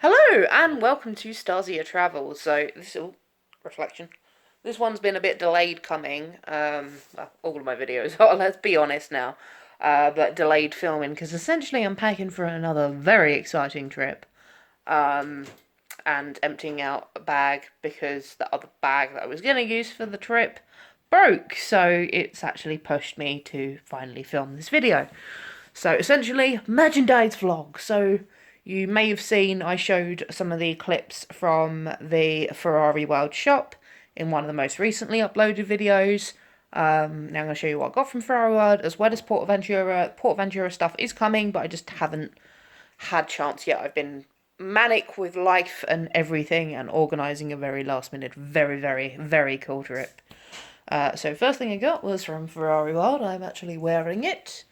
Hello and welcome to Stasia Travels. So this is reflection. This one's been a bit delayed coming. Well, all of my videos are. Let's be honest now, but delayed filming because essentially I'm packing for another very exciting trip. And emptying out a bag because the other bag that I was going to use for the trip broke. So it's actually pushed me to finally film this video. So essentially, merchandise vlog. So you may have seen I showed some of the clips from the Ferrari World shop in one of the most recently uploaded videos. Now I'm going to show you what I got from Ferrari World as well as Portaventura. Portaventura stuff is coming, but I just haven't had chance yet. I've been manic with life and everything and organising a very last minute, very, very, very cool trip. So first thing I got was from Ferrari World. I'm actually wearing it,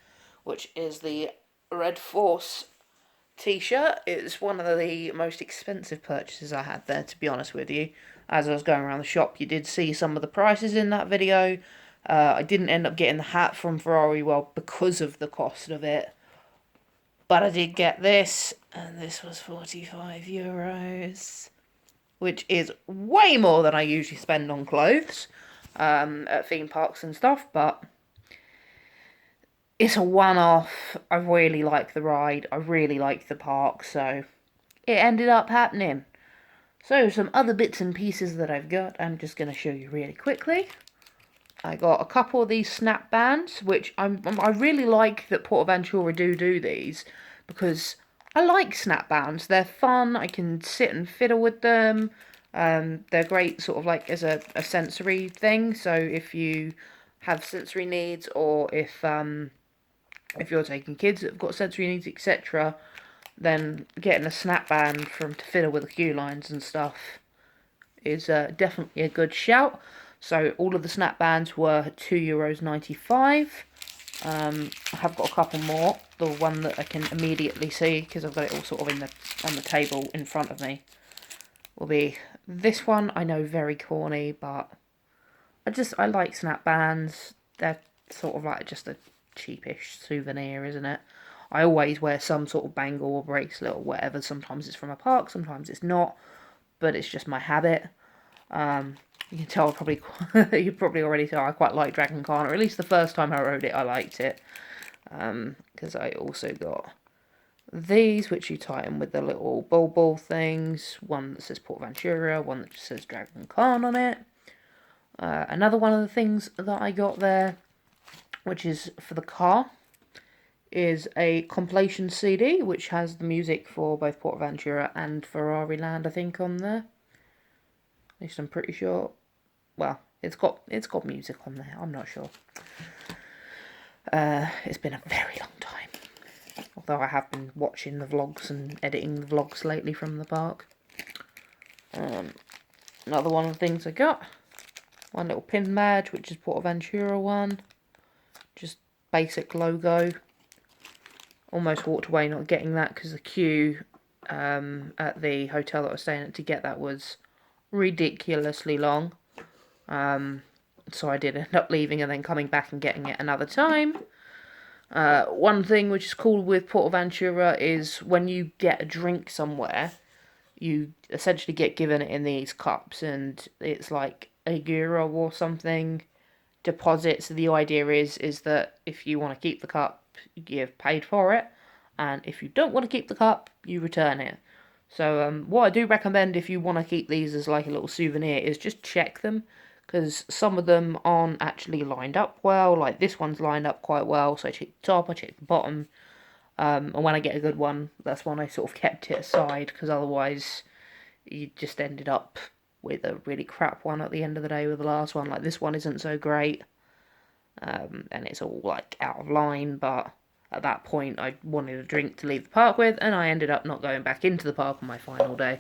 which is the Red Force t-shirt. It's one of the most expensive purchases I had there, to be honest with you. As I was going around the shop, you did see some of the prices in that video. I didn't end up getting the hat from Ferrari World because of the cost of it. But I did get this, and this was €45, which is way more than I usually spend on clothes at theme parks and stuff, but it's a one-off. I really like the ride. I really like the park, so it ended up happening. So some other bits and pieces that I've got, I'm just going to show you really quickly. I got a couple of these snap bands, which I really like that Portaventura do these, because I like snap bands. They're fun. I can sit and fiddle with them. They're great sort of like as a sensory thing. So if you have sensory needs, or if you're taking kids that have got sensory needs, etc., then getting a snap band to fiddle with the queue lines and stuff is definitely a good shout. So all of the snap bands were €2.95. I have got a couple more. The one that I can immediately see, because I've got it all sort of on the table in front of me, will be this one. I know, very corny, but I like snap bands. They're sort of like just a cheapish souvenir, isn't it? I always wear some sort of bangle or bracelet or whatever. Sometimes it's from a park, sometimes it's not, but it's just my habit. You can tell you probably already tell I quite like Dragon Khan, or at least the first time I rode it I liked it. Because I also got these, which you tie in with the little ball things. One that says Portaventura, one that just says Dragon Khan on it. Another one of the things that I got there, which is for the car, is a compilation CD, which has the music for both Portaventura and Ferrari Land, I think, on there. At least I'm pretty sure. Well, it's got music on there. I'm not sure. It's been a very long time. Although I have been watching the vlogs and editing the vlogs lately from the park. Another one of the things I got. One little pin badge, which is Portaventura one. Just basic logo. Almost walked away not getting that because the queue at the hotel that I was staying at to get that was ridiculously long. So I did end up leaving and then coming back and getting it another time. One thing which is cool with Portaventura is when you get a drink somewhere, you essentially get given it in these cups, and it's like a euro or something deposit. So the idea is that if you want to keep the cup, you've paid for it, and if you don't want to keep the cup, you return it. So what I do recommend if you want to keep these as like a little souvenir is just check them, because some of them aren't actually lined up well. Like this one's lined up quite well, so I check the top, I check the bottom, and when I get a good one, that's when I sort of kept it aside, because otherwise you just ended up with a really crap one at the end of the day with the last one. Like this one isn't so great, and it's all like out of line, but at that point I wanted a drink to leave the park with, and I ended up not going back into the park on my final day.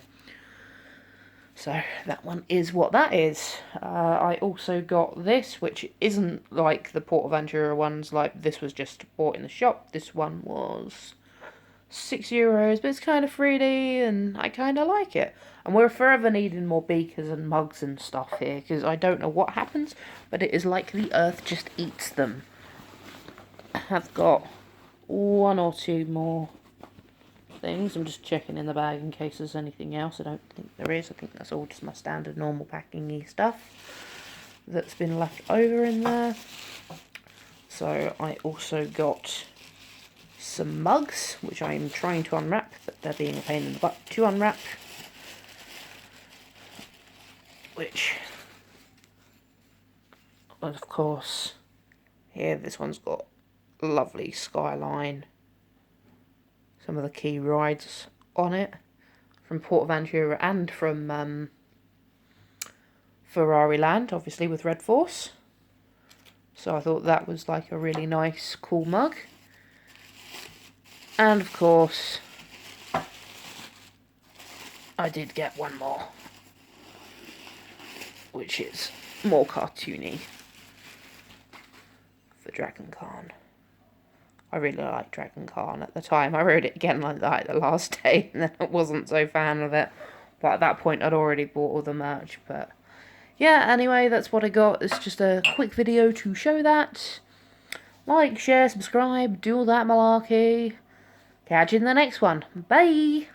So that one is what that is. I also got this, which isn't like the Portaventura ones. Like this was just bought in the shop. This one was €6, but it's kind of 3D, and I kind of like it. And we're forever needing more beakers and mugs and stuff here, because I don't know what happens, but it is like the earth just eats them. I've got one or two more things. I'm just checking in the bag in case there's anything else. I don't think there is. I think that's all just my standard normal packing-y stuff that's been left over in there. So I also got some mugs, which I'm trying to unwrap, but they're being a pain in the butt to unwrap. Which, of course, here this one's got lovely skyline. Some of the key rides on it from Portaventura and from Ferrari Land, obviously with Red Force. So I thought that was like a really nice, cool mug. And of course, I did get one more, which is more cartoony for Dragon Khan. I really like Dragon Khan at the time. I wrote it again like that the last day, and then I wasn't so fan of it. But at that point, I'd already bought all the merch. But yeah, anyway, that's what I got. It's just a quick video to show that. Like, share, subscribe, do all that malarkey. Catch you in the next one. Bye!